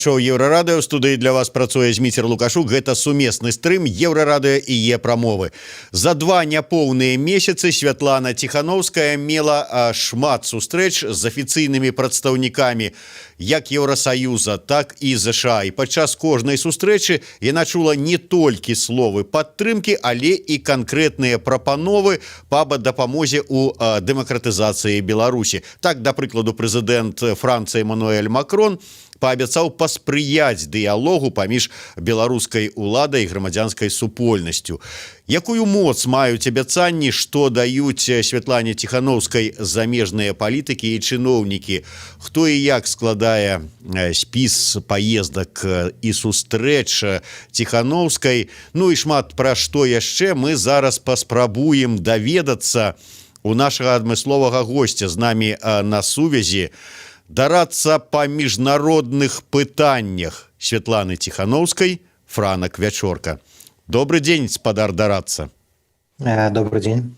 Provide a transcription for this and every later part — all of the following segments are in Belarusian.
Шоу Еўрарадыё, студыі для вас працуе Зміцер Лукашук. Гэта сумесны стрым Еўрарадыё і Е-прамовы. За два няпоўныя месяцы Святлана Тихановская мела шмат сустрэч з афіцыйнымі прадстаўнікамі як Еўросаюза, так і ЗША. І падчас кожнай сустрэчы яна чула не толькі словы падтрымкі, але і канкрэтныя прапановы па дапамозе ў дэмакратызацыі Беларусі. Так, да прыкладу, прэзідэнт Францыі Эмануэль Макрон паабяцаў паспрыяць дыялогу паміж беларускай уладай і грамадзянскай супольнасцю. Якую моц маюць абяцанні, што даюць Святлане Тихановскай замежныя палітыкі і чыноўнікі? Хто і як складае спіс паездак і сустрэч Тихановскай? Ну і шмат пра што яшчэ мы зараз паспрабуем даведацца у нашага адмысловага госця. З намі на сувязі дарацца па міжнародных пытаннях Святланы Тихановскай Франак Вячорка. Добрый день, спадар дарацца. Добрый день.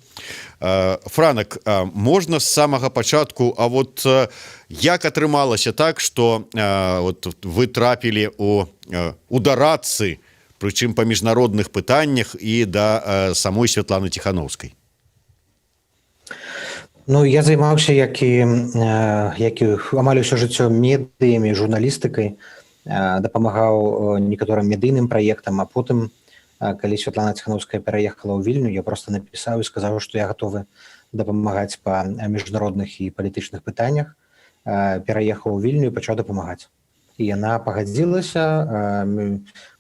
Франак, можна з самага пачатку, як атрымалася так, што вы трапілі у дарацы, прычым па міжнародных пытаннях і да самой Святланы Тихановскай? Ну, я займаўся, як і амаль усё жыццё медыямі, журналістыкай, дапамагаў некаторым медыйным праектам, а потым, калі Святлана Тихановская пераехала ў Вільню, я проста напісаў і сказаў, што я гатовы дапамагаць па міжнародных і палітычных пытаннях. Пераехаў у Вільню і пачаў дапамагаць. І яна пагадзілася,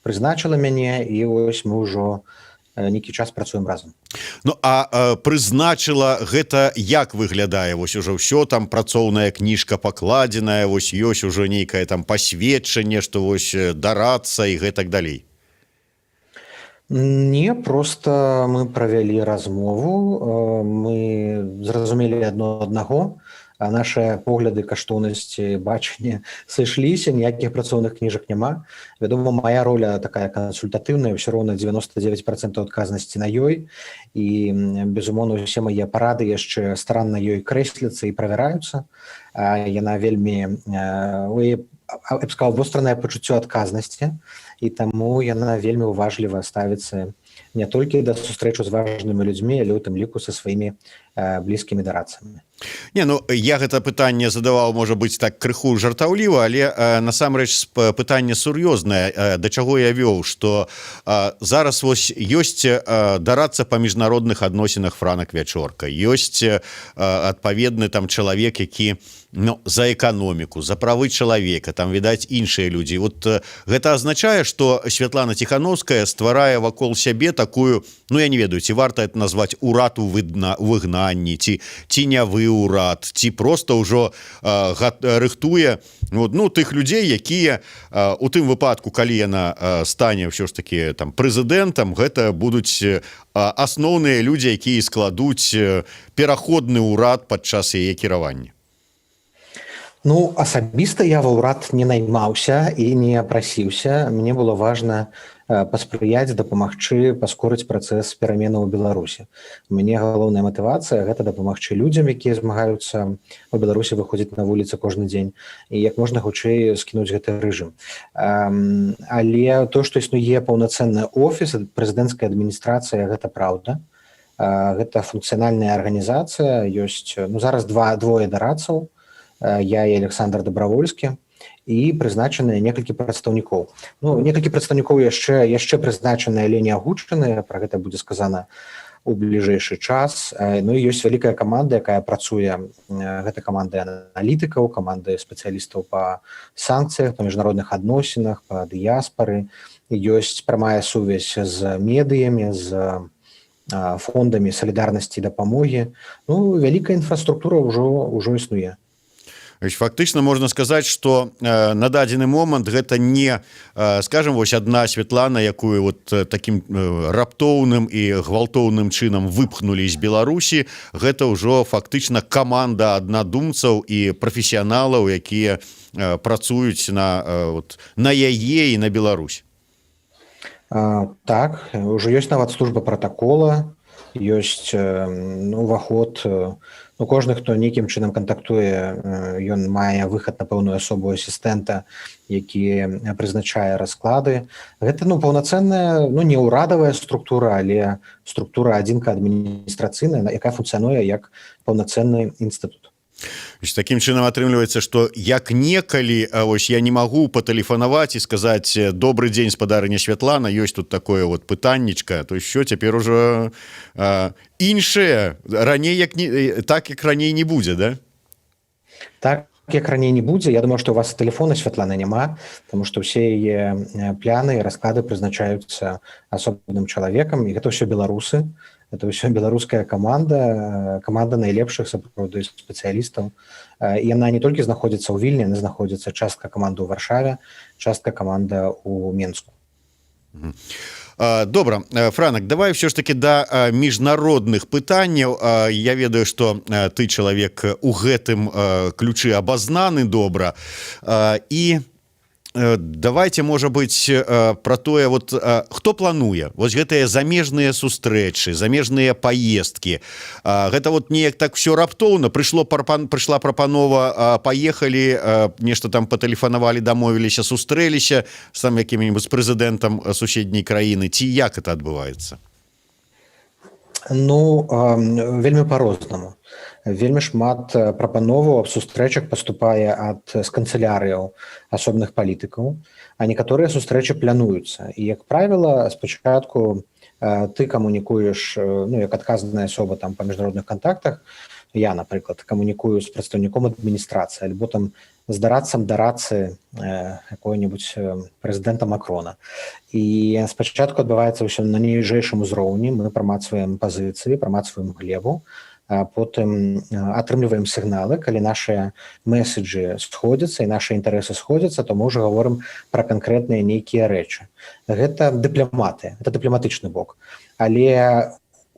прызначыла мяне, і вось мы ўжо нейкі час працуем разам. Ну, а прызначыла гэта як выглядае? Вось ужо ўсё там, працоўная кніжка пакладзеная, вось ёсць ужо нейкае там пасведчанне, што вось дарацца і гэтак далей? Не, просто мы правялі размову, мы зразумелі адно аднаго, а наши погляды, каштоўнасці, бачанне сышліся, ніякіх працоўных кніжак няма. Вядома, моя роля такая кансультатыўная, ўсё роўна 99% адказнасці на ёй, і, безумоўна, усе мае парады яшчэ старанна ёй крэсляцца і правяраюцца. Яна вельмі, я б сказал, востранае пачуццё адказнасці, і таму яна вельмі уважліва ставіцца не толькі да сустрэчу з важнымі людзьмі, але ў тым ліку са сваімі блізкімі дарадцамі. Не, ну, я гэта пытанне задаваў, можа быць, так крыху жартаўліва, але насамрэч пытанне сур'ёзнае. Да чаго я вёў, што зараз вось ёсць дарацца па міжнародных адносінах Франак Вячорка, ёсць адпаведны там чалавек, які за эканоміку, за правы чалавека, там, відаць, іншыя людзі. Вот гэта азначае, што Святлана Тихановская стварае вакол сябе такую, ну, я не ведаю, ці варта это назваць урад у выгнанні, ці ценявы урад, ці проста ўжо рыхтуе тых людзей, якія у тым выпадку, калі яна стане ўсё ж таки там прэзідэнтам, гэта будуць асноўныя людзі, якія складуць пераходны ўрад падчас яе кіравання. Ну, асабіста я ва ўрад не наймаўся і не прасіўся. Мне было важна паспрыяць, дапамагчы, паскорыць працэс пераменаў у Беларусі. У мяне галоўная матывацыя — гэта дапамагчы людзям, якія змагаюцца у Беларусі, выходзіць на вуліцы кожны дзень, і як можна хутчэй скінуць гэты рэжым. Але то, што існуе паўнацэнны офіс, прэзідэнцкая адміністрацыя, гэта праўда. Гэта функцыянальная арганізацыя, ёсць, ну, зараз двое дарадцаў, я і Александр Добравольскі, і прызначаныя некалькі прадстаўнікоў. Ну, некалькі прадстаўнікоў яшчэ прызначаныя, але не агучаныя, пра гэта будзе сказана у бліжэйшы час. Ну і ёсць вялікая каманда, якая працуе. Гэта каманда аналітыкаў, каманда спецыялістаў па санкцыях, па міжнародных адносінах, па дыяспары. Ёсць прамая сувязь з медыямі, з фондамі салідарнасці і дапамогі. Ну, вялікая інфраструктура ўжо існуе. Фактычна можна сказаць, што на дадзены момант гэта не, скажем, вось адна Святлана, якую вот такім раптоўным і гвалтоўным чынам выпхнулі з Беларусі. Гэта ўжо фактычна каманда аднадумцаў і прафесіяналаў, якія працуюць на яе і на Беларусь. Так, ужо ёсць нават служба пратакола, ёсць уваход, Ну, кожны, хто нейкім чынам кантактуе, ён мае выхад на пэўную асобу асістэнта, які прызначае расклады. Гэта паўнацэнная, не ўрадавая структура, але структура адзінка адміністрацыйная, якая функцыянуе як паўнацэнны інстытут. Такім чынам атрымліваецца, што як некалі ось я не магу патэлефанаваць і сказаць добрый дзень, спадарыня Святлана, ёсць тут такое вот пытаннічка, то що цяпер ужо іншае раней так як раней не будзе, да? Так як раней не будзе. Я думаю, што у вас тэлефона Святланы няма, таму што ўсе яе пляны і расклады прызначаюцца асобным чалавекам, і гэта ўсё беларусы. Это ўсё беларуская каманда найлепшых сапраўды спецыялістаў. І яна не толькі знаходзіцца ў Вільні, яна знаходзіцца частка каманды ў Варшаве, частка каманда ў Менску. Добра, Франак, давай все ж таки да міжнародных пытанняў. Я ведаю, што ты чалавек у гэтым ключы абазнаны добра. І давайте, можа быць, пра тое, вот хто плануе вось гэтыя замежныя сустрэчы, замежныя паездкі. Гэта вот неяк так все раптоўна прыйшла прапанова, паехалі, нешта там патэлефанавалі, дамовіліся, сустрэліся сам якім-нибудь з прэзідэнтам суседняй краіны, ці як это адбываецца? Вельмі по-рознаму. Вельмі шмат прапановаў аб сустрэчах паступае з канцылярыяў асобных палітыкаў, а некаторыя сустрэчы плануюцца. І, як правіла, спачатку ты камунікуеш, як адказная асоба там па міжнародных кантактах, я, напрыклад, камунікую з прадстаўніком адміністрацыі, альбо там з дарадцам дарацы якога-небудзь прэзідэнта Макрона. І спачатку адбываецца ўсё на ніжэйшым узроўні, мы прамацваем пазіцыі, прамацваем глебу, потым атрымліваем сігналы, калі нашыя меседжы сходзяцца і нашы інтарэсы сходзяцца, то мы ўжо гаворым пра канкрэтныя нейкія рэчы. Гэта дыпламатыя, это дыпламатычны бок. Але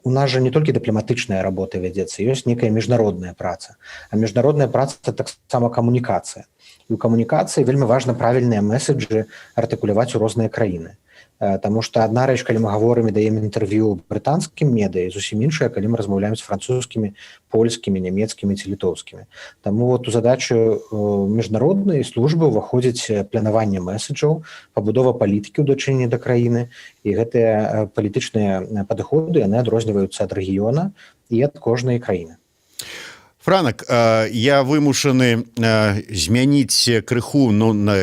у нас жа не толькі дыпламатычная работа вядзецца, ёсць некая міжнародная праца. А міжнародная праца – таксама камунікацыя. І ў камунікацыі вельмі важна правільныя меседжы артыкуляваць у розныя краіны. Таму што адна рэч, калі мы гаворым і даем інтэрв'ю брытанскім медыа, зусім іншая, калі мы размаўляем з французскімі, польскімі, нямецкімі ці літоўскімі. Таму у задачу міжнароднай службы ўваходзіць планаванне меседжаў, пабудова палітыкі ў дачыненні да краіны, і гэтыя палітычныя падыходы, яны адрозніваюцца ад рэгіёна і ад кожнай краіны. Франак, я вымушаны змяніць крыху,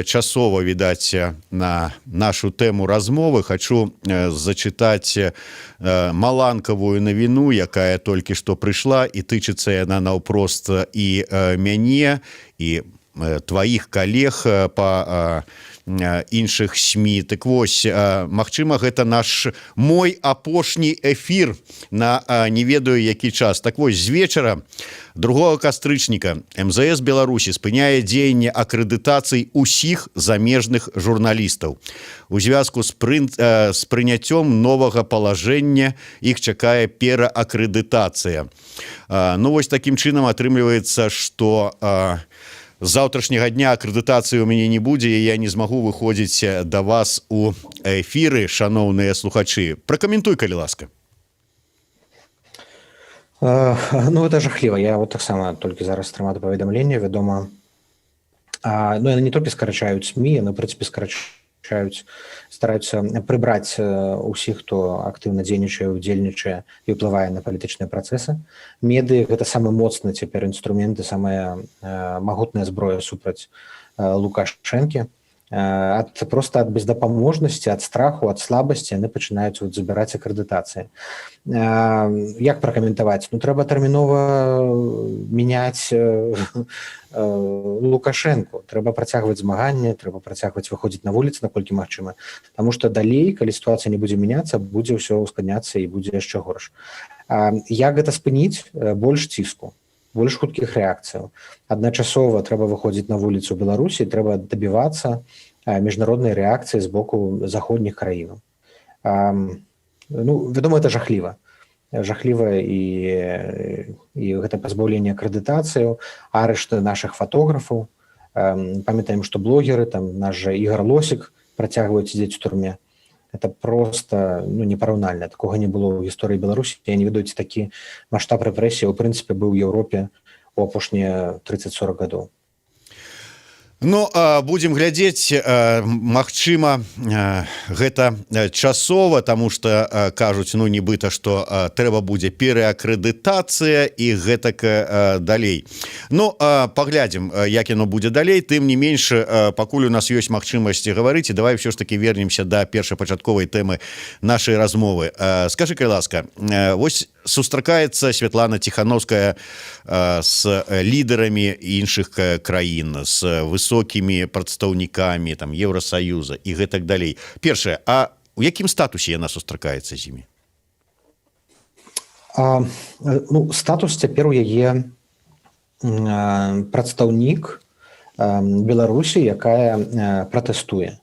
часова, відаць, на нашу тэму размовы. Хачу зачытаць маланкавую навіну, якая толькі што прыйшла, і тычыцца яна наўпрост і мяне, і тваіх калег па іншых СМІ. Так вось, магчыма, гэта мой апошні эфір на не ведаю які час. Так вось, з вечара 2 кастрычніка МЗС Беларусі спыняе дзеянне акрэдытацый усіх замежных журналістаў. У звязку з прыняццём новага палажэння іх чакае пераакрэдытацыя. Вось такім чынам атрымліваецца, што з заўтрашняга дня акрэдытацыі ў мяне не будзе, і я не змагу выходзіць да вас у эфіры, шаноўныя слухачы. Пракаментуй, калі ласка. Это жахліва. Я таксама толькі зараз атрымаў паведамленне, вядома. Яны не толькі скарачаюць СМІ, яны, в прынцыпе, стараюцца прыбраць усіх, хто актыўна дзейнічае, удзельнічае і ўплывае на палітычныя працэсы. Медыі – гэта самы моцны цяпер інструмент і самая магутная зброя супраць Лукашэнкі. Проста ад бездапаможнасці, ад страху, ад слабасці яны пачынаюць забіраць акрэдытацыі. Як пракаментаваць? Трэба тэрмінова мяняць Лукашэнку. Трэба працягваць змаганне, трэба працягваць выходзіць на вуліцы, наколькі магчыма. Таму што далей, калі сітуацыя не будзе мяняцца, будзе ўсё ускладняцца і будзе яшчэ горш. Як гэта спыніць? Больш ціску, больш хуткіх рэакцыяў. Адначасова трэба выходзіць на вуліцу Беларусі, трэба дабівацца міжнароднай рэакцыі з боку заходніх краінаў. Вядома, это жахліва. Жахліва і гэта пазбаўленне акрэдытацыяў, арышты нашых фатографаў. Памятаем, што блогеры, наш жа Ігор Лосік працягваюць сидзець у турме. это просто непараўнальна, такога не было ў гісторыі Беларусі. Я не ведаю, ці такі маштаб рэпрэсій у прынцыпе быў у Еўропе у апошнія 30-40 гадоў. Ну, будем глядзець, магчыма, гэта часова, таму што кажуць, нібыта, што трэба будзе пераакрэдытацыя і гэтак далей. Ну, паглядзім, як яно будзе далей, тым не менш, пакуль у нас ёсць магчымасць гаварыць, і давай ўсё ж такі вернемся да першапачатковай тэмы нашай размовы. Скажы, калі ласка, вось сустракаецца Святлана Ціханаўская з лідарамі іншых краін, з высокімі прадстаўнікамі там Еўрасаюза і гэтак далей. Першае, а у якім статусе яна сустракаецца з імі? Статус цяпер у яе прадстаўнік Беларусі, якая пратэстуе.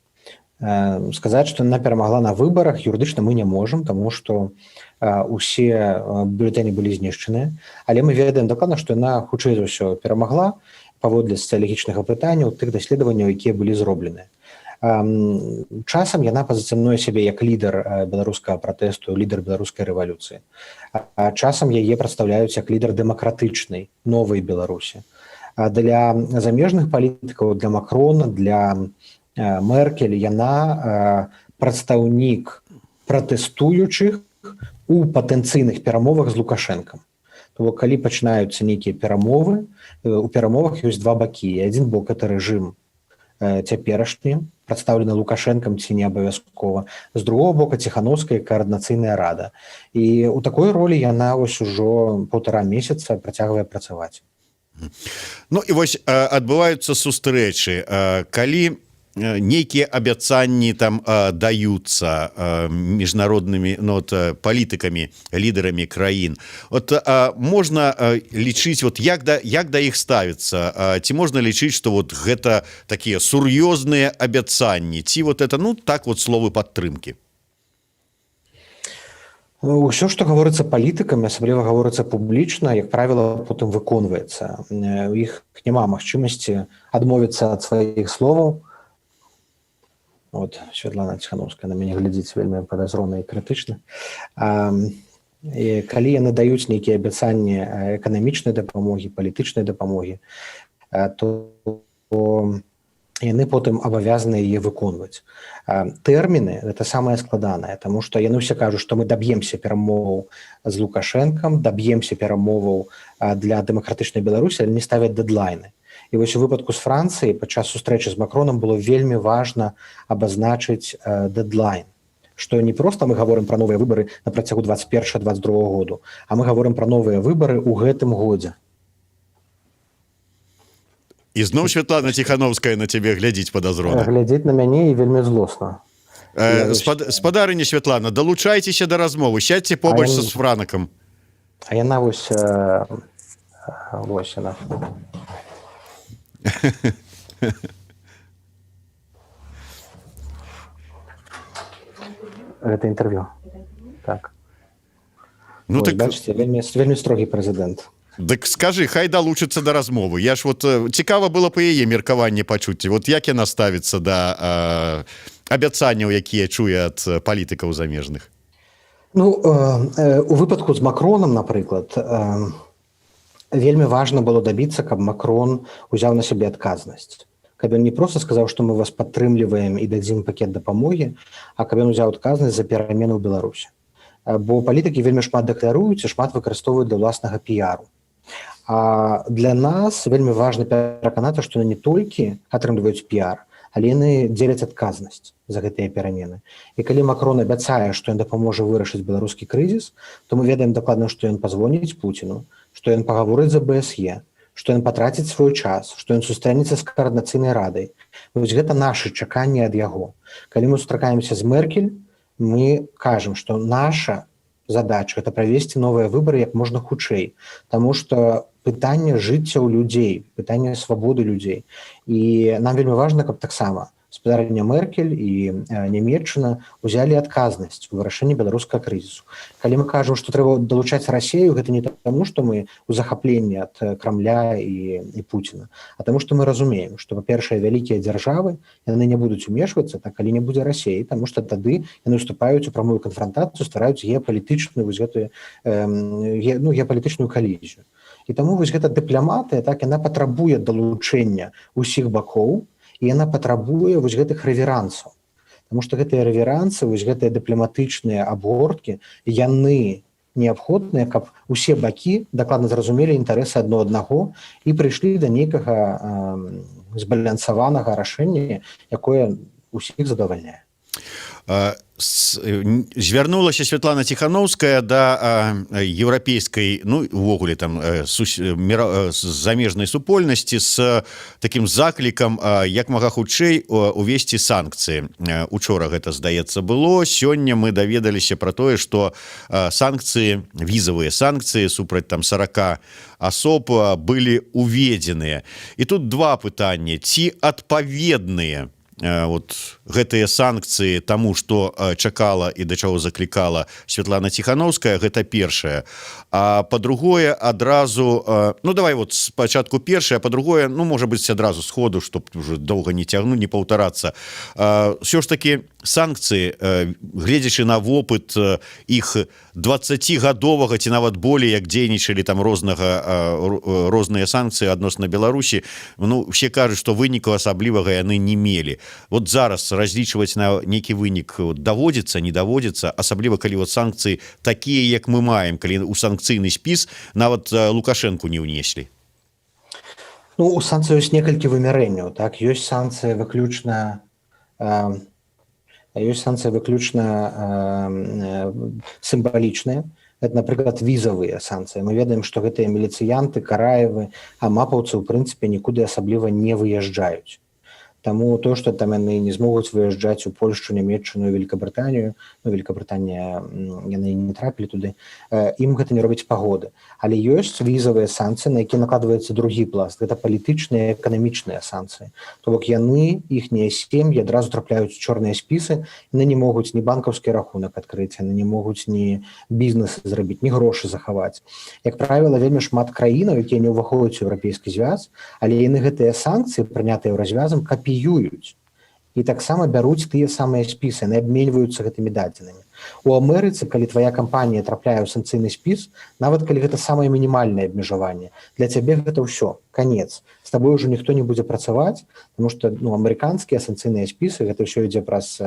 Сказаць, што яна перамагла на выбарах, юрыдычна мы не можам, таму што усе бюлетэні былі знішчаныя, але мы ведаем дакладна, што яна хутчэй за ўсё перамагла паводле сацыялагічнага пытання ў тых даследаванняў, якія былі зроблены. Часам яна пазіцыянуе сябе як лідар беларускага пратэсту, лідар беларускай рэвалюцыі. Часам яе прадстаўляюць як лідар дэмакратычнай новай Беларусі. Для замежных палітыкаў, для Макрона, для Меркель яна прадстаўнік пратэстуючых у патэнцыйных перамовах з Лукашэнкам. То калі пачынаюцца нейкія перамовы, у перамовах ёсць два бакі. Адзін бок это рэжым цяперашні, прадстаўлены Лукашэнкам ці не абавязкова. З другого бока Ціханаўская каардынацыйная рада. І ў такой ролі яна вось ужо 1,5 месяца працягвае працаваць. Ну і вось адбываюцца сустрэчы, калі нейкія абяцанні там даюцца міжнароднымі палітыкамі, лідарамі краін. От можна лічыць, як да іх ставіцца? Ці можна лічыць, што гэта такія сур'ёзныя абяцанні? Ці это, так словы падтрымкі? Усё, што гаворыцца палітыкамі, асабліва гаворыцца публічна, як правіла, потым выконваецца. У іх няма магчымасці адмовіцца ад сваіх словаў. Святлана Ціханаўская на мяне глядзіць вельмі падазрона і крытычна. Калі яны даюць нейкія абяцанні эканамічнай дапамогі, палітычнай дапамогі, то яны потым абавязаны яе выконваць. Тэрміны гэта самае складанае, таму што яны ўсе кажуць, што мы даб'емся перамоваў з Лукашэнкам, даб'емся перамоваў для дэмакратычнай Беларусі, але не ставяць дэдлайны. І вось у выпадку з Францыі падчас сустрэчы з Макроном было вельмі важна абазначыць дэдлайн, што не проста мы гаворым пра новыя выбары на працягу 21-22 году, а мы гаворым пра новыя выбары ў гэтым годзе. І зноў Святлана Ціханаўская на цябе глядзіць падазрона. Глядзіць на мяне і вельмі злосна. Спадарыня Святлана, далучайцеся да размовы, сядьце побач са Франакам. А яна вось яна. Гэта інтэрв'ю. Так. Бачыце, вельмі строгі прэзідэнт. Дык скажы, хай далучыцца да размовы. Я ж цікава было па яе меркаванне пачуць. Як яна ставіцца да абяцанняў, якія чуе ад палітыкаў замежных? У выпадку з Макроном, напрыклад, вельмі важна было дабіцца, каб Макрон узяў на сябе адказнасць. Каб ён не проста сказаў, што мы вас падтрымліваем і дадзім пакет дапамогі, а каб ён узяў адказнасць за перамены ў Беларусі. Бо палітыкі вельмі шмат дэкларуюць і шмат выкарыстоўваюць для ўласнага піяру. А для нас вельмі важна пераканацца, што яны не толькі атрымліваюць піяр, але яны дзеляць адказнасць за гэтыя перамены. І калі Макрон абяцае, што ён дапаможа вырашыць беларускі крызіс, то мы ведаем дакладна, што ён пазвоніць Пуціну, што ён пагаворыць за БСЕ, што ён патраціць свой час, што ён сустрэнецца з каардынацыйнай радай. Вось гэта нашы чаканні ад яго. Калі мы сустракаемся з Меркель, мы кажам, што наша задача – гэта правесці новыя выбары як можна хутчэй, таму што пытанне жыцця ў людзей, пытанне свабоды людзей. І нам вельмі важна, каб таксама спадарня Меркель і Нямецчына ўзялі адказнасць у вырашэнні беларускага крызісу. Калі мы кажам, што трэба далучаць Расію, гэта не таму, што мы ў захапленні ад Крамля і Пуціна, а таму, што мы разумеем, што, па-першае, вялікія дзяржавы, яны не будуць умешвацца, так, калі не будзе Расіі, таму што тады яны ўступаюць у прамую канфрантацыю, ствараюць геапалітычную геапалітычную калізію. І таму гэта дыпламатыя, так, яна патрабуе далучэння ўсіх бакоў, і яна патрабуе гэтых рэверансаў. Таму што гэтыя рэверансы, гэтыя дыпламатычныя абгорткі, яны неабходныя, каб усе бакі дакладна зразумелі інтарэсы адно аднаго і прыйшлі да нейкага збалансаванага рашэння, якое ўсіх задавальняе. Звярнулася Святлана Ціханаўская да еўрапейскай, ну, увогуле там замежнай супольнасці з такім заклікам як мага хутчэй увесці санкцыі. Учора гэта, здаецца, было. Сёння мы даведаліся пра тое, што санкцыі, візавыя санкцыі супраць там 40 асоб былі уведзеныя. І тут два пытанні: ці адпаведныя вот гэтыя санкцыі таму, што чакала і да чаго заклікала Святлана Ціханаўская, гэта першае. А па-другое, адразу, ну давай вот спачатку першае, а па-другое, ну можа быць адразу сходу, чтоб уже доўга не цягнуць, не паўтарацца. Ўсё ж такі санкцыі, гледзячы на вопыт іх 20гадовага ці нават болей, як дзейнічалі там розныя санкцыі адносна Беларусі, ну все кажуць, што выніку асаблівага яны не мелі. Вот зараз разлічваць на нейкі вынік даводзіцца, не даводзіцца, асабліва калі вот санкцыі такія, як мы маем, калі у санкцыйны спіс нават Лукашэнку не ўнеслі. Ну, у санкцый ёсць некалькі вымярэнняў, так, ёсць санкцыі выключна сімвалічныя. Это, напрыклад, візавыя санкцыі. Мы ведаем, што гэтыя міліцыянты, караевы, амапаўцы, у прынцыпе, нікуды асабліва не выязджаюць. Таму то, што там яны не змогуць выязджаць у Польшчу, Нямецчыну, Великабрытанію, ну, Великабрытанія, яны не трапілі туды, ім гэта не робіць пагоды. Але ёсць візавыя санкцыі, на якія накладваецца другі пласт. Гэта палітычныя, эканамічныя санкцыі. То бок яны, іхнія сем'і адразу трапляюць у чорныя спісы, яны не могуць ні банкаўскі рахунак адкрыць, яны не могуць ні бізнес зрабіць, ні грошы захаваць. Як правіла, вельмі шмат краінаў, якія не ўваходзяць у еўрапейскі звяз, але яны гэтыя санкцыі, прынятыя Еўразвязам, капіююць і таксама бяруць тыя самыя спісы, яны абменьваюцца гэтымі дадзенымі. У Амерыцы, калі твая кампанія трапляе ў санкцыйны спіс, нават калі гэта самае мінімальнае абмежаванне, для цябе гэта ўсё, канец. З табой ўжо ніхто не будзе працаваць, тому што амерыканскія санкцыйныя спісы, гэта ўсё ідзе праз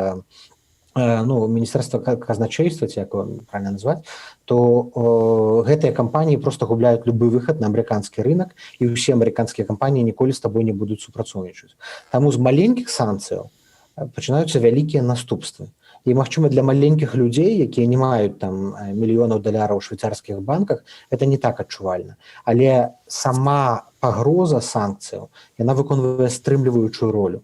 Міністэрства казначейства, ці як правильно назваць, то гэтыя кампаніі просто губляюць любы выхад на амерыканскі рынок, і ўсе амерыканскія кампаніі ніколі з табой не будуць супрацоўнічаць. Таму з маленькіх санкцыяў пачынаюцца вялікія наступствы. І, магчыма, для маленькіх людзей, якія не маюць там мільёнаў даляраў у швейцарскіх банках, это не так адчувальна. Але сама пагроза санкцыяў, яна выконвае стрымліваючую ролю.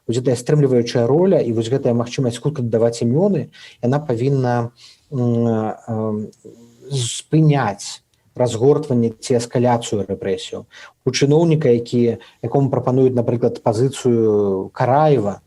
Вось гэтая стрымліваючая роля і вось гэтая магчымасць хутка даваць імёны, яна павінна спыняць разгортванне ці эскаляцыю рэпрэсіяў. У чыноўніка, якому прапануюць, напрыклад, пазіцыю Караева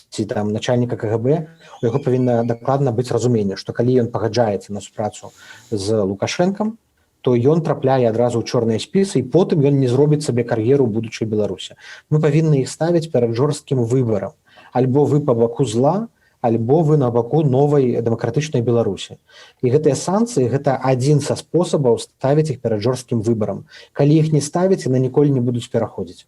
ці там начальніка КГБ, у яго павінна дакладна быць разуменне, што калі ён пагаджаецца на супрацу з Лукашэнкам, то ён трапляе адразу ў чорныя спісы, і потым ён не зробіць сабе кар'еру ў будучай Беларусі. Мы павінны іх ставіць перад жорсткім выбарам. Альбо вы па баку зла, альбо вы на баку новай дэмакратычнай Беларусі. І гэтыя санкцыі – гэта адзін са спосабаў ставіць іх перад жорсткім выбарам. Калі іх не ставіць, яны ніколі не будуць пераходзіць.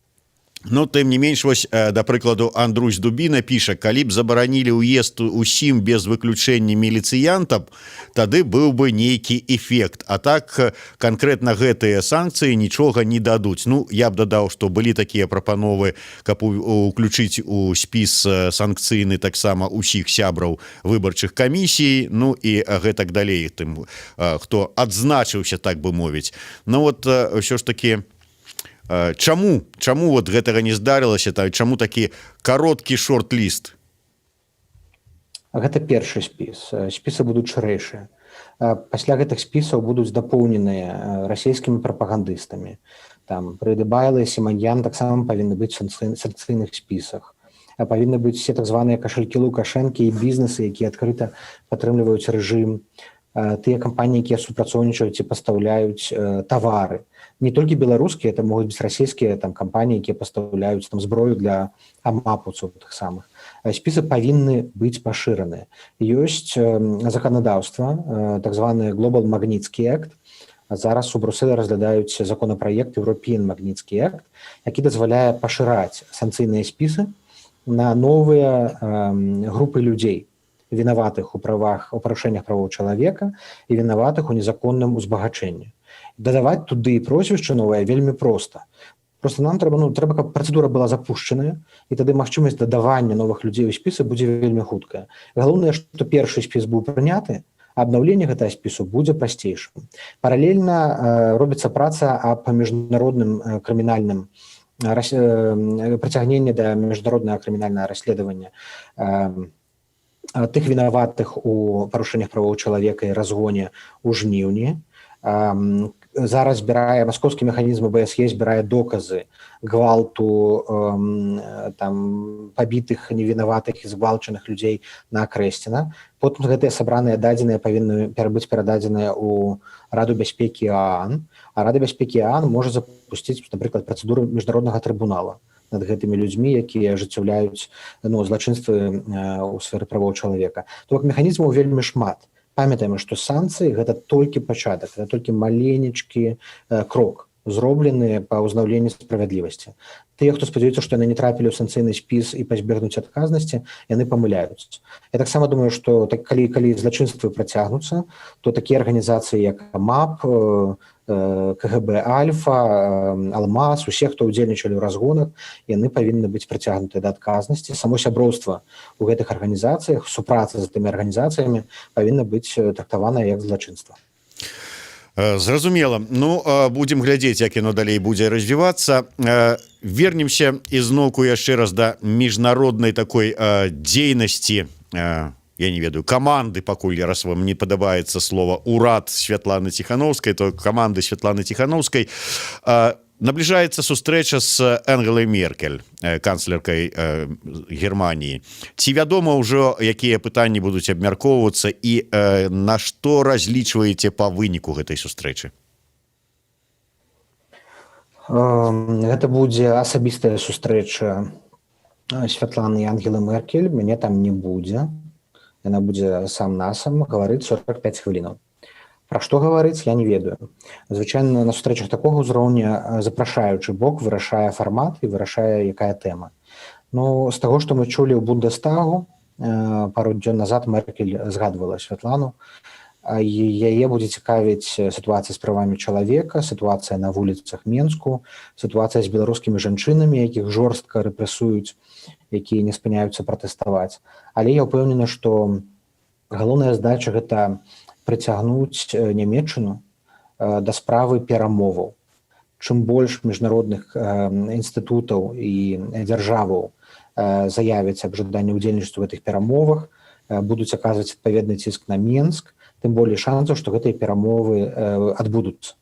Ну, тым не менш, вось, да прыкладу, Андрусь Дубіна піша, калі б забаранілі ўезд усім без выключэння міліцыянтам, тады быў бы нейкі эфект. А так, канкрэтна гэтыя санкцыі нічога не дадуць. Ну, я б дадаў, што былі такія прапановы, каб уключыць у спіс санкцыйны таксама ўсіх сябраў выбарчых камісій, ну і гэтак далей тым, хто адзначыўся, так бы мовіць. Ну, вот, ўсё ж такі, Чаму вот гэтага не здарылася, чаму такі кароткі шорт-ліст? Гэта першы спіс. Спісы будуць шырэйшыя. Пасля гэтых спісаў будуць дапоўненыя расійскімі прапагандыстамі. Там Прыдыбайла і Сіманьян таксама павінны быць у санкцыйных спісах. павінны быць все так званыя кашалькі Лукашэнкі і бізнесы, якія адкрыта падтрымліваюць рэжым, тыя кампаніі, якія супрацоўнічаюць і пастаўляюць тавары. Не толькі беларускія, это могуць быць расійскія там кампаніі, якія пастаўляюць там зброю для амапаўцаў тых самых. Спісы павінны быць пашыраныя. Ёсць заканадаўства, так званы Global Magnitsky Act. Зараз у Брусэлі разглядаюць законапраект European Magnitsky Act, які дазваляе пашыраць санкцыйныя спісы на новыя групы людзей, вінаватых у парушэннях правоў чалавека і вінаватых у незаконным узбагачэнні. Дадаваць туды прозвішча новае вельмі проста. Просто нам трэба, каб працэдура была запушчаная, і тады магчымасць дадавання новых людзей у спісы будзе вельмі хуткая. Галоўнае, што першы спіс быў прыняты, а абнаўленне гэтага спісу будзе прасцейшым. Паралельна робіцца праца аб міжнародным крымінальным прыцягненні да міжнароднага крымінальнага расследавання тых вінаватых у парушэннях правоў чалавека і разгоне ў жніўні. Зараз збірае маскоўскі механізм ОБСЕ, збірае доказы гвалту там пабітых, невінаватых і згвалчаных людзей на Акрэсціна. Потым гэтыя сабраныя дадзеныя павінны быць перададзеныя ў Раду бяспекі ААН, а Рада бяспекі ААН можа запусціць, напрыклад, працэдуру міжнароднага трыбунала над гэтымі людзьмі, якія ажыццяўляюць злачынствы ў сферы правоў чалавека. То бок механізмаў вельмі шмат. Памятаем, што санкцыі гэта толькі пачатак, гэта толькі маленечкі крок, зроблены па ўзнаўленні справядлівасці. Тыя, хто спадзяюцца, што яны не трапілі ў санкцыйны спіс і пазбегнуць адказнасці, яны памыляюць. Я таксама думаю, што калі злачынствы працягнуцца, то такія арганізацыі, як МАП, КГБ Альфа, Алмаз, усе, хто ўдзельнічалі ў разгонах, яны павінны быць прыцягнуты да адказнасці. Само сяброўства ў гэтых арганізацыях, супраца з тымі арганізацыямі павінна быць трактавана як злачынства. Зразумела. Будзем глядзець, як яно далей будзе развівацца. Вернемся ізноўку яшчэ раз да міжнароднай такой дзейнасці, я не ведаю, каманды, пакуль раз вам не падабаецца слова «урад» Святланы Ціхановскай, то каманды Святланы Ціхановскай. Набліжаецца сустрэча з Ангелай Меркель, канцлеркай Германіі. Ці вядома ўжо, якія пытанні будуць абмяркоўвацца і на што разлічваеце па выніку гэтай сустрэчы? Гэта будзе асабістая сустрэча Святланы і Ангелы Меркель. Мяне там не будзе. Яна будзе сам-насам гаварыць 45 хвілінаў. Пра што гаварыць, я не ведаю. Звычайна на сустрэчах такога ўзроўня запрашаючы бок вырашае фармат і вырашае, якая тэма. З таго, што мы чулі ў Бундестагу, пару дзён назад Меркель згадвала Святлану, яе будзе цікавіць сітуацыя з правамі чалавека, сітуацыя на вуліцах Менску, сітуацыя з беларускімі жанчынамі, якіх жорстка рэпрэсуюць, якія не спыняюцца пратэставаць. Але я ўпэўнены, што галоўная задача гэта прыцягнуць Нямецчыну да справы перамоваў. Чым больш міжнародных інстытутаў і дзяржаваў заявяць аб жаданні ўдзельнічаць у гэтых перамовах, будуць аказваць адпаведны ціск на Менск, тым болей шансаў, што гэтыя перамовы адбудуцца.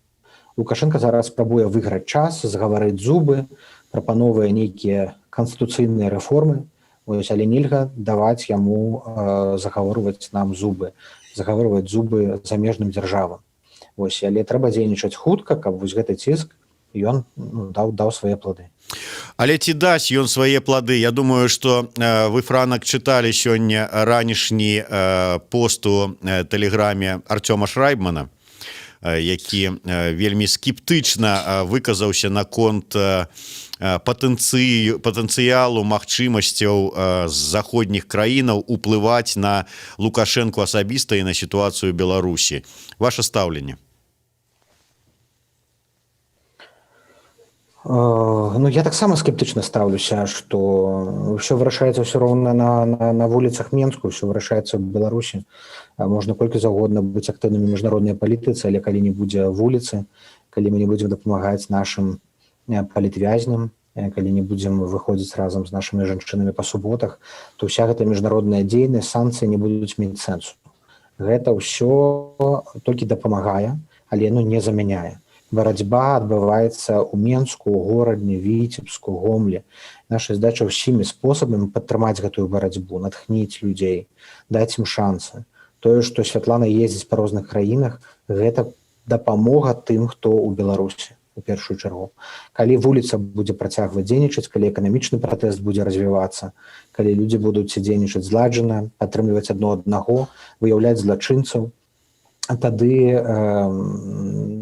Лукашенко зараз спрабуе выйграць час, згаварыць зубы, прапановвае нейкія канстытуцыйныя рэформы, але нельга даваць яму загаворваць нам зубы, загаворваць зубы замежным дзяржавам. Але трэба дзейнічаць хутка, каб гэты ціск ён даў свае плады. Але ці дасць ён свае плады? Я думаю, што вы, Франак, чыталі сёння ранішні пост у тэлеграме Артёма Шрайбмана, які вельмі скептычна выказаўся наконт патэнцыялу магчымасцяў з заходніх краінаў уплываць на Лукашэнку асабіста і на сітуацыю Беларусі. Ваше стаўленне? Я таксама скептычна стаўлюся, што ўсё вырашаецца ўсё роўна на вуліцах Менску, ўсё вырашаецца ў Беларусі. Можна колькі заўгодна быць актыўнымі ў міжнароднай палітыцы, але калі не будзе вуліцы, калі мы не будзем дапамагаць нашым палітвязням, калі не будзем выходзіць разам з нашымі жанчынамі па суботах, то ўся гэта міжнародная дзейнасць, санкцыі не будуць мець сэнсу. Гэта ўсё толькі дапамагае, але яно не замяняе. Барацьба адбываецца ў Менску, у горадні, Віцебску, Гомлі. наша задача ўсімі спосабамі падтрымаць гэтую барацьбу, натхніць людзей, даць ім шансы. Тое, што Святлана ездзіць па розных краінах, гэта дапамога тым, хто ў Беларусі у першую чаргу. Калі вуліца будзе працягваць дзейнічаць, калі эканамічны пратэст будзе развівацца, калі людзі будуць дзейнічаць зладжана, падтрымліваць адно аднаго, выяўляць злачынцаў, тады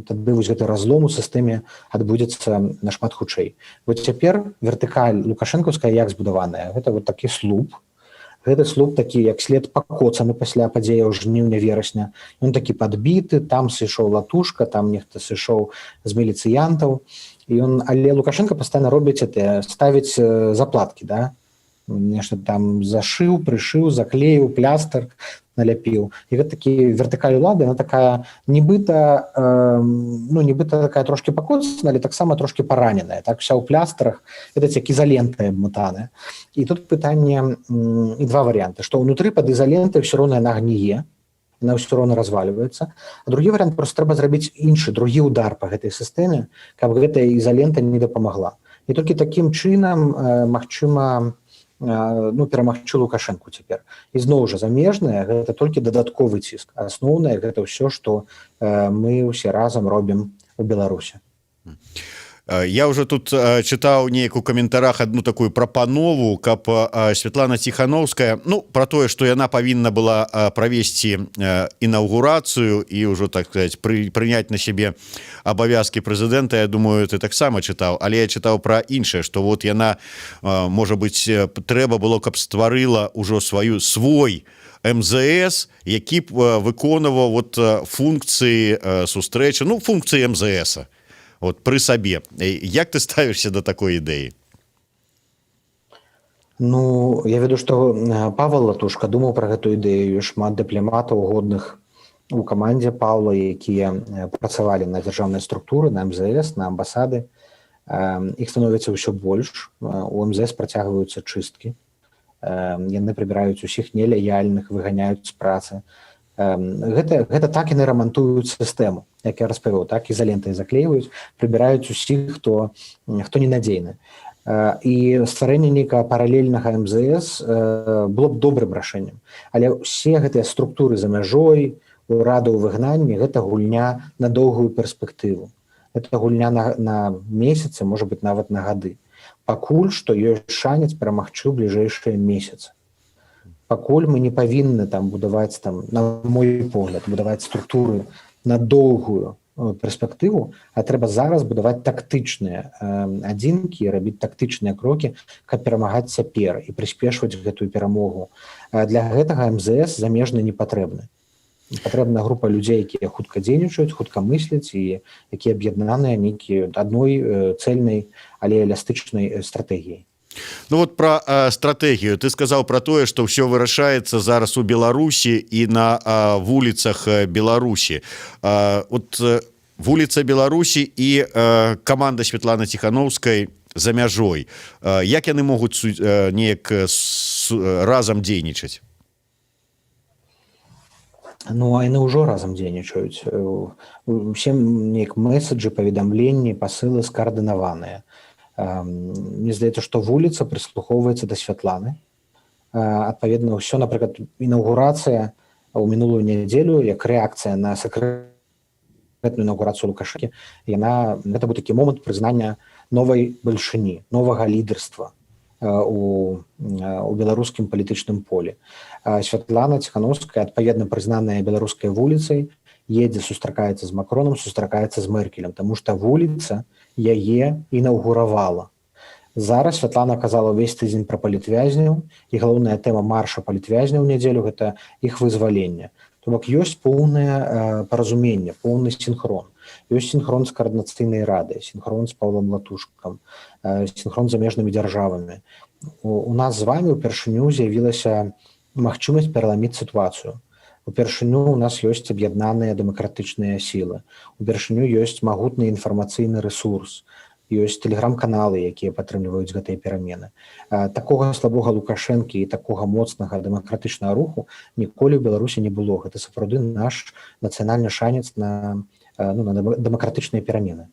вось гэты разлом у сістэме адбудзецца нашмат хутчэй. Вот цяпер вертыкаль лукашэнкаўская як збудаваная? Гэта вот такі слуп. Гэты слуп такі, як след пакоцаны пасля падзеяў жніўня-верасня. Ён такі падбіты, там сышоў латушка, там нехта сышоў з міліцыянтаў. Але Лукашенко пастаянна робіць ставіць заплаткі, да? Нешта там зашыў, прышыў, заклеіў, плястар наляпіў. І гэта такі вертыкаль улады, она такая нібыта такая трошки пакоцана, але таксама трошки параненая. Так вся ў плястарах, гэта як ізалента абмотаная. І тут пытанне і два варыянты, што ўнутры пад ізалентай ўсё роўна яна гніе, яна ўсё роўна развальваецца. А другі варыянт, просто трэба зрабіць іншы, другі удар па гэтай сістэме, каб гэтая ізалента не дапамагла. І толькі такім чынам магчыма перамагчы Лукашэнку цяпер. І зноў жа замежнае, гэта толькі дадатковы ціск. Асноўнае гэта ўсё, што мы ўсе разам робім у Беларусі. Я уже тут чытаў неяк у каментарах одну такую прапанову, каб Святлана Ціхановская, про тое, што яна павінна была правесці інаўгурацыю і ўжо, так сказать, прыняць на сябе абавязкі прэзідэнта. Я думаю, ты таксама чытаў, але я чытаў пра іншае, што вот яна, можа быць, трэба было, каб стварыла ўжо свой МЗС, які б выконваў вот функцыі сустрэчы, функцыі МЗСа. Вот пры сабе. Як ты ставішся да такой ідэі? Я веду, што Павел Латушка думаў пра гэту ідэю. Шмат дыпламатаў годных у камандзе Паўла, якія працавалі на дзяржаўнай структуры, на МЗС, на амбасады. Іх становіцца ўсё больш. У МЗС працягваюцца чысткі. Яны прыбіраюць усіх нелаяльных, выганяюць з працы. Гэта так яны рамантуюць сістэму, як я распавёў, так ізалентай заклеіваюць, прыбіраюць усіх, хто ненадзейны. І стварэнне нейкага паралельнага МЗС было б добрым рашэннем. Але ўсе гэтыя структуры за мяжой, урады ў выгнанні, гэта гульня на доўгую перспектыву. Гэта гульня на месяцы, можа быць, нават на гады. Пакуль што ёсць шанец перамагчы ў бліжэйшыя месяцы. Пакуль мы не павінны будаваць, на мой погляд, будаваць структуры на доўгую перспектыву, а трэба зараз будаваць тактычныя адзінкі, рабіць тактычныя крокі, каб перамагаць цяпер і прыспешваць гэтую перамогу. Для гэтага МЗС замежны не патрэбны. Патрэбна група людзей, якія хутка дзейнічаюць, хутка мысляць і якія аб'яднаныя нейкай адной цэльнай, але эластычнай стратэгіяй. Вот про стратэгію. Ты сказаў про тое, што ўсё вырашаецца зараз у Беларусі і на вуліцах Беларусі. Вот вуліца Беларусі і каманда Святланы Ціхановскай за мяжой. Як яны могуць неяк разам дзейнічаць? Яны ўжо разам дзейнічаюць. Усе неяк месаджы, паведамленні, пасылы скаардынаваныя. Мне здаецца, што вуліца прыслухоўваецца да Святланы. Адпаведна, ўсё, напрыклад, інаўгурацыя ў мінулую нядзелю, як рэакцыя на сакрэтную інаўгурацыю Лукашэнкі, гэта быў такі момант прызнання новай бальшыні, новага лідарства у беларускім палітычным полі. Святлана Ціхановская, адпаведна прызнаная беларускай вуліцай, едзе, сустракаецца з Макроном, сустракаецца з Меркелем, таму што вуліца яе інаўгуравала. Зараз Святлана казала ўвесь тыдзень пра палітвязняў, і галоўная тэма марша палітвязняў у нядзелю – гэта іх вызваленне. То бок ёсць поўнае паразуменне, поўны сінхрон. Ёсць сінхрон з каардынацыйнай радай, сінхрон з Паўлом Латушкам, сінхрон з замежнымі дзяржавамі. У нас з вамі ўпершыню з'явілася магчымасць пераламіць сітуацыю. Упершыню у нас ёсць аб'яднаныя дэмакратычныя сілы. Упершыню ёсць магутны інфармацыйны рэсурс. Ёсць тэлеграм-каналы, якія падтрымліваюць гэтыя перамены. Такога слабога Лукашэнкі і такога моцнага дэмакратычнага руху ніколі ў Беларусі не было. Гэта сапраўды наш нацыянальны шанец на дэмакратычныя перамены.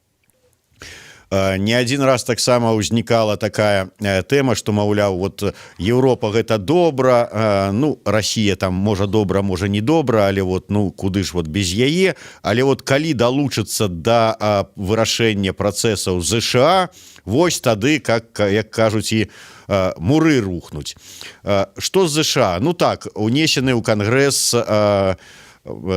Не один раз таксама ўзнікала такая тэма, што маўляў, вот Еўропа гэта добра, ну Расія там можа добра, можа не добра, але вот ну куды ж вот без яе, але вот калі далучыцца да вырашэння працэсаў ЗША, вось тады як кажуць і муры рухнуць. Што з ЗША? Ну так, унесены ў Кангрэс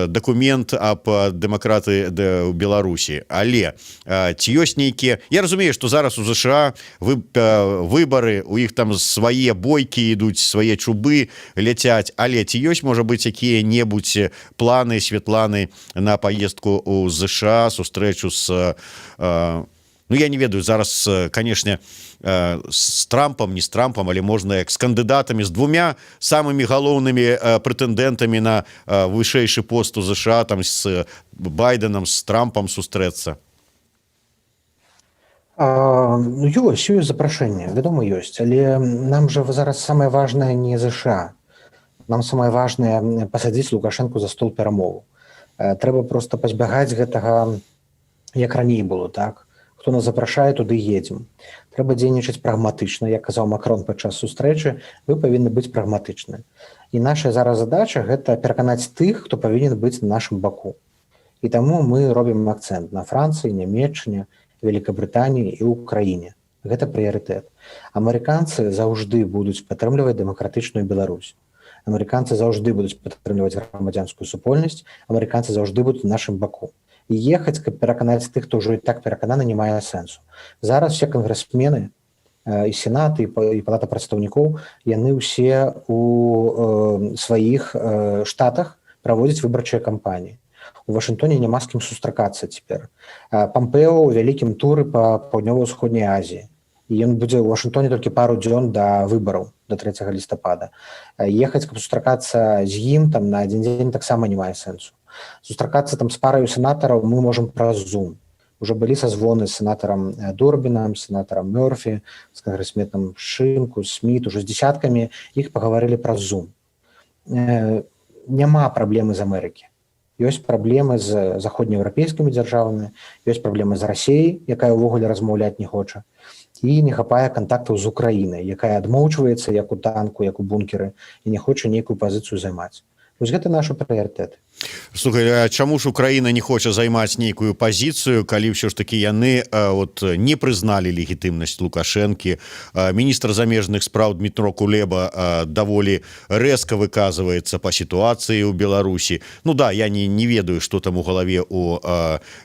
документ аб дэмакратыі ў Беларусі, але ці ёсць нейкія, я разумею, што зараз у ЗША выбары, у іх там свае бойкі ідуць, свае чубы ляцяць, але ці ёсць можа быць якія-небудзь планы, светланы на паездку ў ЗША, сустрэчу з ну я не ведаю зараз, канешне, з Трампам, не з Трампам, але можна як з кандыдатамі, з двумя самымі галоўнымі прэтэндэнтамі на вышэйшы пост у ЗША, там з Байденам, з Трампам сустрэцца. Ёсць запрашэнне, вядома, ёсць, але нам жа зараз самае важнае не ЗША. Нам самае важнае пасадзіць Лукашэнку за стол перамоваў. Трэба проста пазбягаць гэтага, як раней было, так? Хто нас запрашае, туды едзем. Трэба дзейнічаць прагматычна, як казаў Макрон падчас сустрэчы, вы павінны быць прагматычны. І наша зараз задача гэта пераканаць тых, хто павінен быць на нашым баку. І таму мы робім акцэнт на Францыі, Нямецчыне, Великабрытаніі і ўкраіне. Гэта прыярытэт. Амерыканцы заўжды будуць падтрымліваць дэмакратычную Беларусь. Амерыканцы заўжды будуць падтрымліваць грамадзянскую супольнасць, амерыканцы заўжды будуць на нашым баку. І ехаць, каб пераканаць тых, хто ўжо і так перакананы, не мае сэнсу. Зараз все кангрэсмены і сенат, і палата прадстаўнікоў, яны ўсе у сваіх штатах праводзяць выбарчыя кампаніі. У Вашынгтоне няма з кім сустракацца цяпер. Пампео ў вялікім туры па паўднёва-ўсходняй Азіі. І ён будзе ў Вашынгтоне толькі пару дзён да выбараў, да 3 лістапада. Ехаць, каб сустракацца з ім там на адзін дзень таксама не мае сэнсу. Сустракацца там з параю сенатараў мы можам праз Zoom. Уже былі сазвоны з сенатарам Дорбінам, з сенатарам Мёрфі, з кангрэсменам Шынку, Сміт, уже з дзясяткамі іх пагаварылі праз Zoom. Няма праблемы з Амерыкі. Ёсць праблемы з заходнееўрапейскімі дзяржавамі, ёсць праблемы з Расіяй, якая ўвогуле размаўляць не хоча. І не хапае кантактаў з Украінай, якая адмоўчваецца як у танку, як у бункеры, і не хоча нейкую пазіцыю займаць. Вось гэта нашы прыярытэты. Слухай, а чаму ж Украіна не хоча займаць нейкую пазіцыю, калі ўсё ж такі яны не прызналі легітымнасць Лукашэнкі? Міністр замежных спраў Дмітро Кулеба даволі рэзка выказваецца па сітуацыі ў Беларусі. Ну да, я не ведаю, што там у галаве у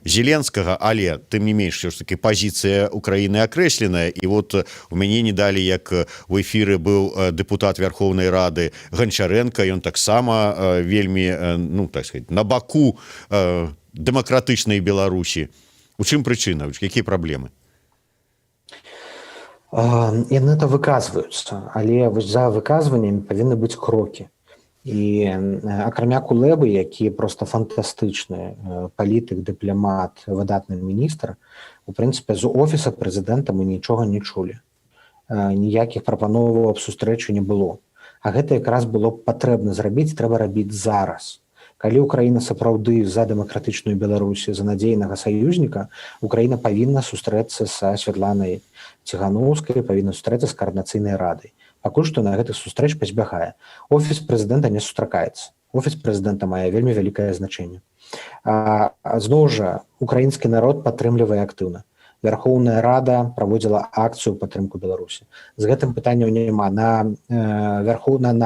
Зеленскага, але тым не менш, ўсё ж такі пазіцыя Украіны акрэсленая. І вот у мяне не далі, як у эфіры быў дэпутат Верховнай Рады Ганчаренко, ён таксама вельмі, ну так сказать, на баку дэмакратычнай Беларусі. У чым прычына? Якія праблемы? Яны это выказваюцца, але вось за выказваннямі павінны быць крокі. І акрамя Кулебы, які проста фантастычны палітык, дыпламат, выдатны міністр, у прынцыпе, з офіса прэзідэнта мы нічога не чулі. Ніякіх прапановаў аб сустрэчы не было. А гэта якраз было патрэбна зрабіць, трэба рабіць зараз. Калі Украіна сапраўды за дэмакратычную Беларусь, за надзейнага саюзніка, Украіна павінна сустрэцца са Святланай Ціханаўскай, павінна сустрэцца з каардынацыйнай радай. Пакуль што на гэтых сустрэч пазбягае. Офіс прэзідэнта не сустракаецца. Офіс прэзідэнта мае вельмі вялікае значэнне. Зноў жа, украінскі народ падтрымлівае актыўна. Верховная Рада праводзіла акцыю ў падтрымку Беларусі. З гэтым пытанняў няма. На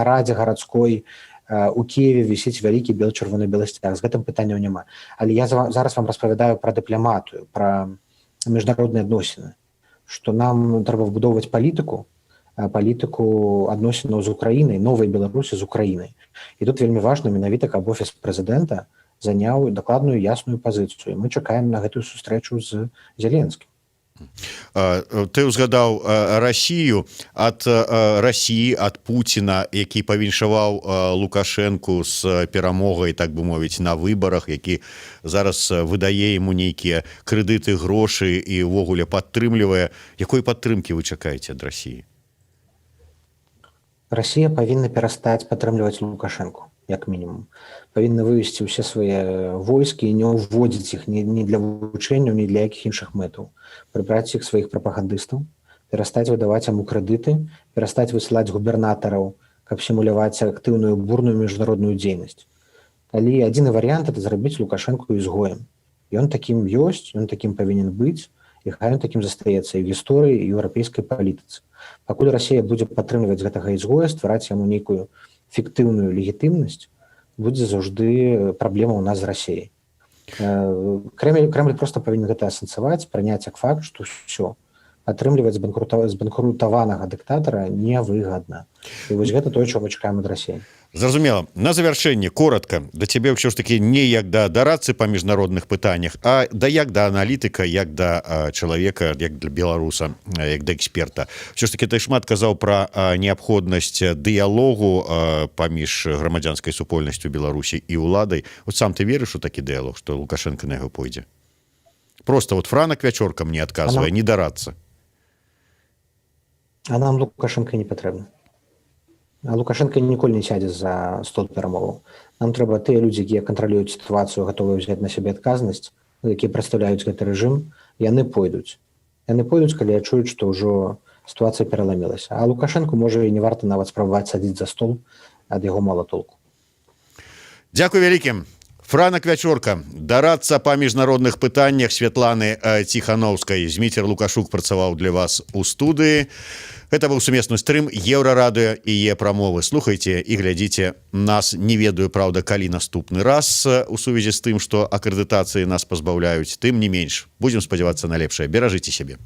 Радзе гарадской у Киеве вісіць вялікі бел-чырвоны беласцяг. З гэтым пытанняў няма. Але я зараз вам распавядаю пра дыпламатыю, пра міжнародныя адносіны, што нам трэба вбудоўваць палітыку адносінаў з Украінай, новай Беларусі з Украінай. І тут вельмі важна менавіта, каб офіс прэзідэнта заняў дакладную ясную пазіцыю. Мы чакаем на гэтую сустрэчу з Зеленскім. Ты ўзгадаў Расію. Ад Расіі, ад Пуціна, які павіншаваў Лукашэнку з перамогай, так бы мовіць, на выбарах, які зараз выдае яму нейкія крэдыты, грошы і ўвогуле падтрымлівае. Якой падтрымкі вы чакаеце ад Расіі? Россия павінна перастаць падтрымліваць Лукашэнку, як мінімум. Павінна вывесці ўсе свае войскі і не ўводзіць іх ні для вывучэння, ні для якіх іншых мэтаў. Прыбраць іх сваіх прапагандыстаў, перастаць выдаваць яму крэдыты, перастаць высылаць губернатараў, каб сімуляваць актыўную бурную міжнародную дзейнасць. Калі адзіны варыянт это зрабіць Лукашэнку ізгоем. Ён такім ёсць, ён такім павінен быць, і хай ён такім застаецца і ў гісторыі, і ў еўрапейскай палітыцы. Пакуль Расія будзе падтрымліваць гэтага ізгоя, ствараць яму нейкую фіктыўную легітымнасць, будзе заўжды праблема ў нас з Расіяй. Кремль проста павінен гэта асэнсаваць, прыняць як факт, што ўсё, атрымліваць збанкрутаванага дыктатара невыгадна. І вось гэта тое, чого мы чакаем ад Расіі. Зразумела. На завяршэнне коротка да цябе ўсё ж таки не як да дарадцы па міжнародных пытаннях, а да як да аналітыка, як да чалавека, як для беларуса, як да эксперта. Ўсё ж таки ты шмат казаў пра неабходнасць дыялогу паміж грамадзянскай супольнасцю Беларусі і уладай. От сам ты верыш у такі дыялог, што Лукашенко на яго пойдзе? Просто вот Франак Вячорка мне адказвае, не дарацца. А нам Лукашенко не патрэбна. А Лукашенко ніколі не сядзе за стол перамоваў. Нам трэба тыя людзі, якія кантралююць сітуацыю, гатовыя ўзяць на сябе адказнасць, якія прадстаўляюць гэты рэжым, яны пойдуць. Яны пойдуць, калі адчуюць, што ўжо сітуацыя пераламілася. А Лукашенко можа і не варта нават спрабаваць садзіць за стол, ад яго мала толку. Дзякуй вялікім. Франак Вячорка, дарадца па міжнародных пытаннях Святланы Ціхановскай. Зміцер Лукашук працаваў для вас у студыі. Гэта быў сумесны стрым Еўрарадыё і Е-прамовы. Слухайце і глядзіце нас. Не ведаю, праўда, калі наступны раз у сувязі з тым, што акрэдытацыі нас пазбаўляюць. Тым не менш, будзем спадзявацца на лепшае. Беражыце сябе.